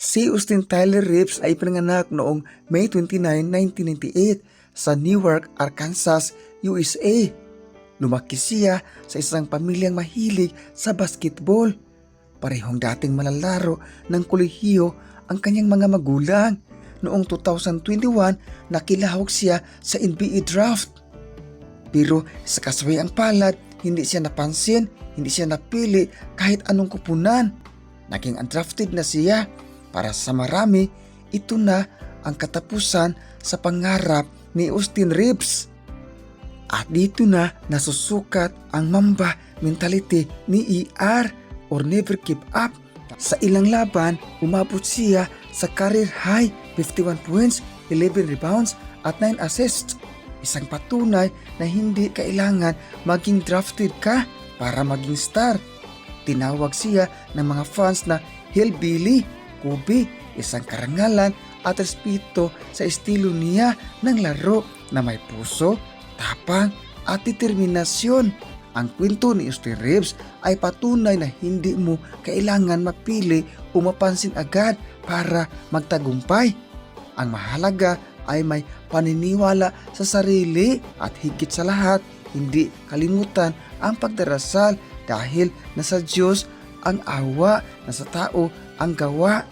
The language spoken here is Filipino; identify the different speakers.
Speaker 1: Si Austin Tyler Reeves ay pinanganak noong May 29, 1998 sa Newark, Arkansas, USA. Lumaki siya sa isang pamilyang mahilig sa basketball. Parehong dating malalaro ng kolehiyo ang kanyang mga magulang. Noong 2021, nakilahok siya sa NBA draft. Pero sa kaswayang palad, hindi siya napansin, hindi siya napili kahit anong kupunan. Naging undrafted na siya. Para sa marami, ito na ang katapusan sa pangarap ni Austin Reeves. At dito na nasusukat ang Mamba mentality ni ER or never give up. Sa ilang laban, umabot siya sa career high 51 points, 11 rebounds at 9 assists. Isang patunay na hindi kailangan maging drafted ka para maging star. Tinawag siya ng mga fans na Hillbilly Kobe, isang karangalan at respeto sa estilo niya ng laro na may puso, tapang at determinasyon. Ang kwento ni Austin Reeves ay patunay na hindi mo kailangan mapili o mapansin agad para magtagumpay. Ang mahalaga ay may paniniwala sa sarili at higit sa lahat, hindi kalimutan ang pagdarasal dahil nasa Diyos ang awa, nasa tao ang gawa.